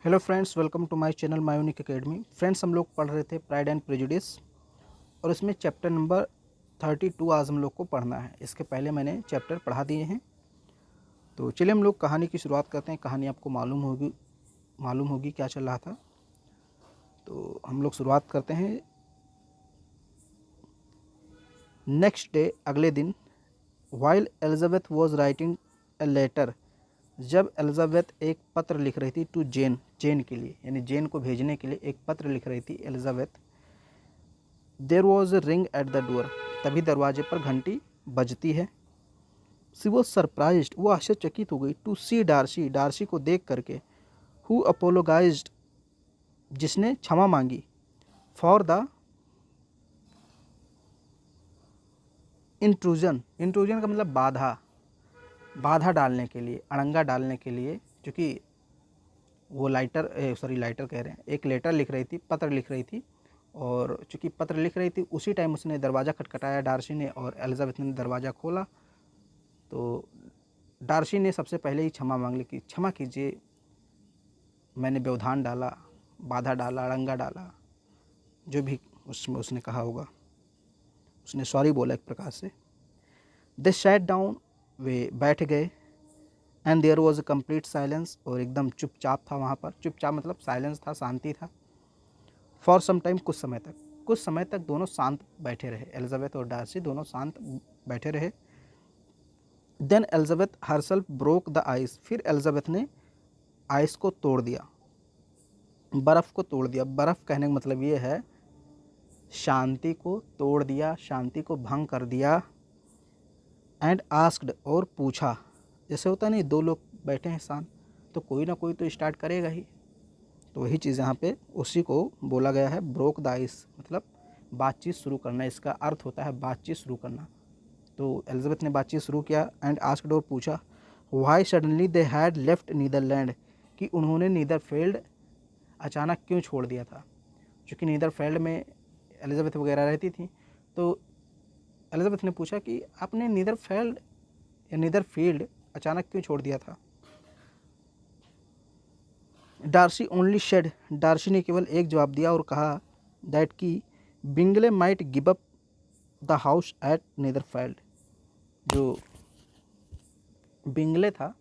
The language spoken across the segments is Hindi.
Hello friends, welcome to my channel मायोनिक एकेडमी। फ्रेंड्स, हम लोग पढ़ रहे थे प्राइड एंड प्रेजुडिस और इसमें चैप्टर नंबर 32 आज हम लोग को पढ़ना है। इसके पहले मैंने चैप्टर पढ़ा दिए हैं। तो चलिए हम लोग कहानी की शुरुआत करते हैं। कहानी आपको मालूम होगी क्या चल रहा था। तो हम लोग शुरुआत करते हैं। नेक्स्ट डे, अगले दिन, while Elizabeth was writing a letter, जब एलिजाबेथ एक पत्र लिख रही थी टू जेन के लिए, यानी जेन को भेजने के लिए एक पत्र लिख रही थी Elizabeth. There was a ring at the door, तभी दरवाजे पर घंटी बजती है। सी वॉज सरप्राइज्ड, वो आश्चर्यचकित हो गई। टू सी डार्सी, डार्सी को देख करके। हु अपोलोगाइज्ड, जिसने क्षमा मांगी। फॉर द इंट्रूजन, इंट्रूजन का मतलब बाधा डालने के लिए, अड़ंगा डालने के लिए, क्योंकि वो लाइटर कह रहे हैं, एक लेटर लिख रही थी, पत्र लिख रही थी। और चूंकि पत्र लिख रही थी उसी टाइम उसने दरवाज़ा खटखटाया डार्सी ने, और एलिजाबेथ ने दरवाज़ा खोला। तो डार्सी ने सबसे पहले ही क्षमा मांग ली कि क्षमा कीजिए, मैंने व्यवधान डाला, बाधा डाला, अड़ंगा डाला, जो भी उसमें उसने कहा होगा। उसने सॉरी बोला एक प्रकार से। दे सैट डाउन, वे बैठ गए। And there was a complete silence, और एकदम चुपचाप था वहाँ पर। चुपचाप मतलब साइलेंस था, शांति था। फॉर सम टाइम, कुछ समय तक दोनों शांत बैठे रहे। एलिजाबेथ और डार्सी दोनों शांत बैठे रहे। Then Elizabeth herself broke the ice, फिर एलिजाबेथ ने आइस को तोड़ दिया, बर्फ़ को तोड़ दिया। बर्फ़ कहने का मतलब ये है शांति को तोड़ दिया, शांति को भंग कर दिया। एंड आस्क्ड, और पूछा। जैसे होता नहीं, दो लोग बैठे हैं शांत, तो कोई ना कोई तो स्टार्ट करेगा ही। तो वही चीज़ यहाँ पे उसी को बोला गया है, ब्रोक द आइस, मतलब बातचीत शुरू करना। इसका अर्थ होता है बातचीत शुरू करना। तो एलिजाबेथ ने बातचीत शुरू किया। एंड आस्क्ड, और पूछा। Why suddenly they had left Netherland, कि उन्होंने नीदरफील्ड अचानक क्यों छोड़ दिया था। क्योंकि नीदरफील्ड में एलिजाबेथ वगैरह रहती थी। तो एलिजाबेथ ने पूछा कि आपने नीदरफील्ड अचानक क्यों छोड़ दिया था। डार्सी ओनली शेड, डार्सी ने केवल एक जवाब दिया और कहा दैट कि Bingley might give up the house at Netherfield. जो बिंगले था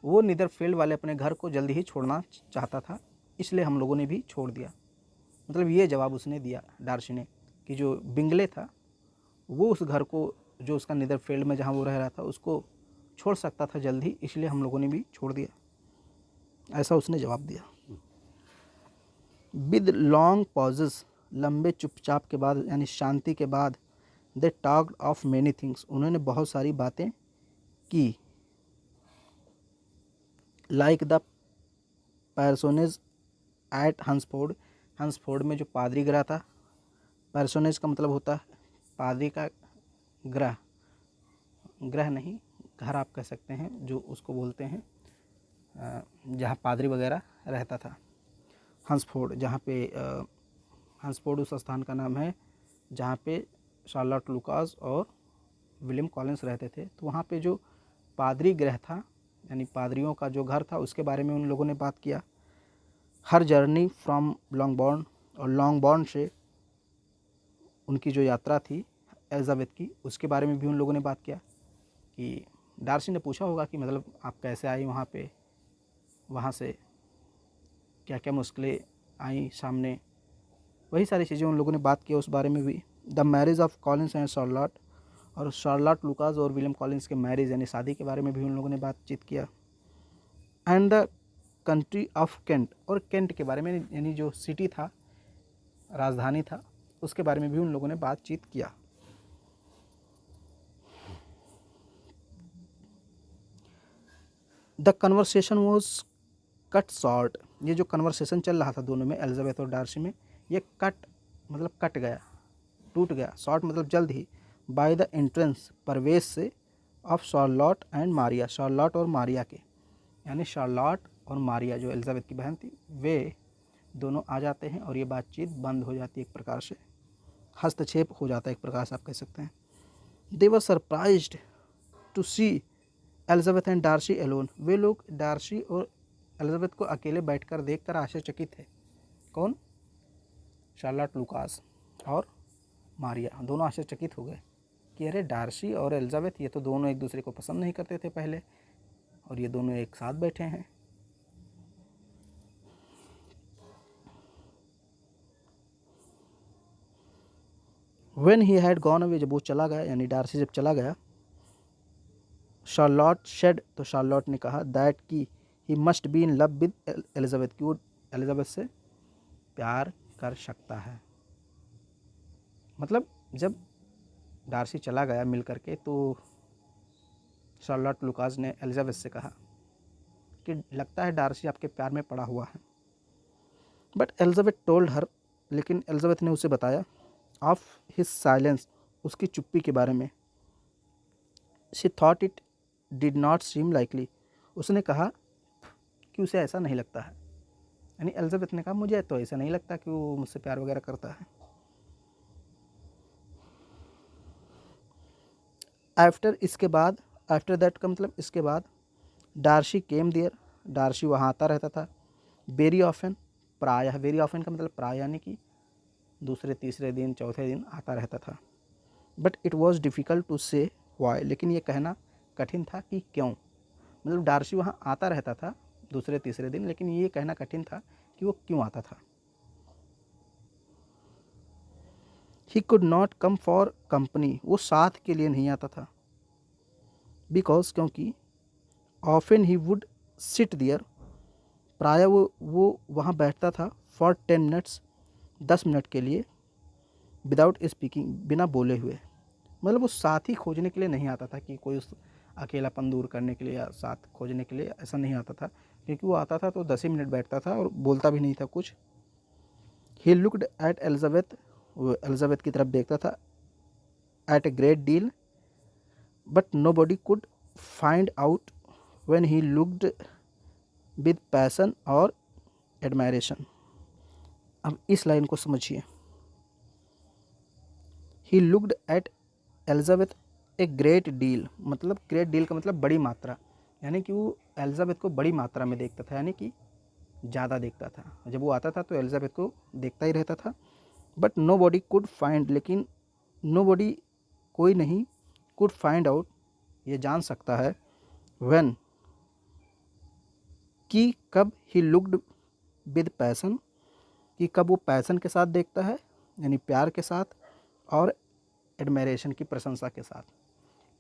वो नीदरफील्ड वाले अपने घर को जल्दी ही छोड़ना चाहता था, इसलिए हम लोगों ने भी छोड़ दिया। मतलब ये जवाब उसने दिया डार्सी ने, कि जो बिंगले था वो उस घर को, जो उसका नीदरफील्ड में जहाँ वो रह रहा था, उसको छोड़ सकता था जल्दी, इसलिए हम लोगों ने भी छोड़ दिया, ऐसा उसने जवाब दिया। विद लॉन्ग पॉजेस, लंबे चुपचाप के बाद, यानी शांति के बाद। They talked of many things, उन्होंने बहुत सारी बातें की। लाइक द पर्सोनेज एट हंसफोर्ड, हंसफोर्ड में जो पादरी ग्रह था। पर्सोनेज का मतलब होता है पादरी का ग्रह, ग्रह नहीं घर आप कह सकते हैं, जो उसको बोलते हैं जहाँ पादरी वगैरह रहता था। हंसफोर्ड, जहाँ पे हंसफोर्ड उस स्थान का नाम है जहाँ पे शार्लट लुकास और विलियम कॉलिंस रहते थे। तो वहाँ पे जो पादरी ग्रह था, यानी पादरियों का जो घर था, उसके बारे में उन लोगों ने बात किया। हर जर्नी फ्रॉम लॉन्गबॉर्न, और लॉन्गबॉर्न से उनकी जो यात्रा थी एलिजाबेथ की, उसके बारे में भी उन लोगों ने बात किया। कि डार्सी ने पूछा होगा कि मतलब आप कैसे आई वहाँ पे, वहाँ से क्या क्या मुश्किलें आई सामने, वही सारी चीज़ें उन लोगों ने बात किया उस बारे में भी। The marriage of Collins and Charlotte, और शार्लट लुकास और विलियम कॉलिंस के मैरिज यानी शादी के बारे में भी उन लोगों ने बातचीत किया। And the country of Kent, और केंट के बारे में, यानी जो सिटी था, राजधानी था, उसके बारे में भी उन लोगों ने बातचीत किया। The conversation was cut short, ये जो कन्वर्सेशन चल रहा था दोनों में, एलिजाबेथ और डार्सी में, ये कट मतलब कट गया, टूट गया। शॉर्ट मतलब जल्द ही। बाय द एंट्रेंस, प्रवेश से, of Charlotte and Maria, Charlotte और मारिया के, यानी शार्लट और मारिया जो एलिजाबेथ की बहन थी, वे दोनों आ जाते हैं और ये बातचीत बंद हो जाती है, एक प्रकार से हस्तक्षेप हो जाता है, एक प्रकार से आप कह सकते हैं। They were surprised to see Elizabeth and Darcy alone, वे लोग डार्सी और एलिजाबेथ को अकेले बैठकर देखकर आश्चर्यचकित थे। कौन? शार्लोट लुकास और मारिया दोनों आश्चर्यचकित हो गए कि अरे डार्सी और एलिजाबेथ ये तो दोनों एक दूसरे को पसंद नहीं करते थे पहले, और ये दोनों एक साथ बैठे हैं। When he had gone away, जब वो चला गया यानी डार्सी जब चला गया, शार्लोट शेड तो शार्लोट ने कहा दैट कि he must be in love with Elizabeth, कि वो एलिजाबेथ से प्यार कर सकता है। मतलब जब डार्सी चला गया मिल करके तो शार्लोट लुकास ने एलिजाबेथ से कहा कि लगता है डार्सी आपके प्यार में पड़ा हुआ है। बट एलिजाबेथ टोल्ड हर, लेकिन एलिजाबेथ ने उसे बताया ऑफ हिज साइलेंस, उसकी चुप्पी के बारे में। She thought it did not seem likely, उसने कहा कि उसे ऐसा नहीं लगता है, यानी एलिजाबेथ ने कहा मुझे तो ऐसा नहीं लगता कि वो मुझसे प्यार वगैरह करता है। आफ्टर, इसके बाद, आफ्टर दैट का मतलब इसके बाद, डार्सी केम देयर, डार्सी वहाँ आता रहता था। वेरी ऑफन, प्रायः, वेरी ऑफन का मतलब प्रायः यानी कि दूसरे तीसरे दिन चौथे दिन आता रहता था। But it was difficult to say why, लेकिन ये कहना कठिन था कि क्यों। मतलब डार्सी वहाँ आता रहता था दूसरे तीसरे दिन, लेकिन ये कहना कठिन था कि वो क्यों आता था। He could not come for company, वो साथ के लिए नहीं आता था। बिकॉज, क्योंकि ऑफन ही वुड सिट दियर, प्रायः वो वहाँ बैठता था फॉर 10 मिनट्स, 10 मिनट के लिए, विदाउट स्पीकिंग, बिना बोले हुए। मतलब वो साथी खोजने के लिए नहीं आता था कि कोई उस अकेलापन दूर करने के लिए या साथ खोजने के लिए, ऐसा नहीं आता था, क्योंकि वो आता था तो 10 ही मिनट बैठता था और बोलता भी नहीं था कुछ। ही लुक्ड एट एलिजाबेथ, वो एलिजाबेथ की तरफ देखता था, at a great deal, but nobody could find out when he looked with passion और एडमायरेशन। अब इस लाइन को समझिए। He looked at Elizabeth a great deal, मतलब ग्रेट डील का मतलब बड़ी मात्रा, यानी कि वो एलिजाबेथ को बड़ी मात्रा में देखता था, यानी कि ज़्यादा देखता था। जब वो आता था तो एलिजाबेथ को देखता ही रहता था। But nobody could find, लेकिन नो बॉडी, कोई नहीं, कुड फाइंड आउट, ये जान सकता है, व्हेन, कि कब, ही लुक्ड विद पैसन, कि कब वो पैसन के साथ देखता है यानी प्यार के साथ, और एडमायरेशन की प्रशंसा के साथ।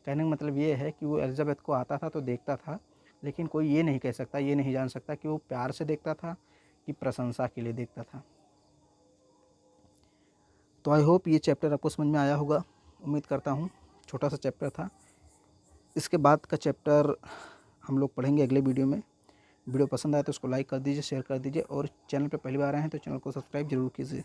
कहने का मतलब ये है कि वो एलिजाबेथ को आता था तो देखता था, लेकिन कोई ये नहीं कह सकता, ये नहीं जान सकता कि वो प्यार से देखता था कि प्रशंसा के लिए देखता था। तो आई होप ये चैप्टर आपको समझ में आया होगा, उम्मीद करता हूँ। छोटा सा चैप्टर था, इसके बाद का चैप्टर हम लोग पढ़ेंगे अगले वीडियो में। वीडियो पसंद आए तो उसको लाइक कर दीजिए, शेयर कर दीजिए, और चैनल पर पहली बार आए हैं तो चैनल को सब्सक्राइब जरूर कीजिए।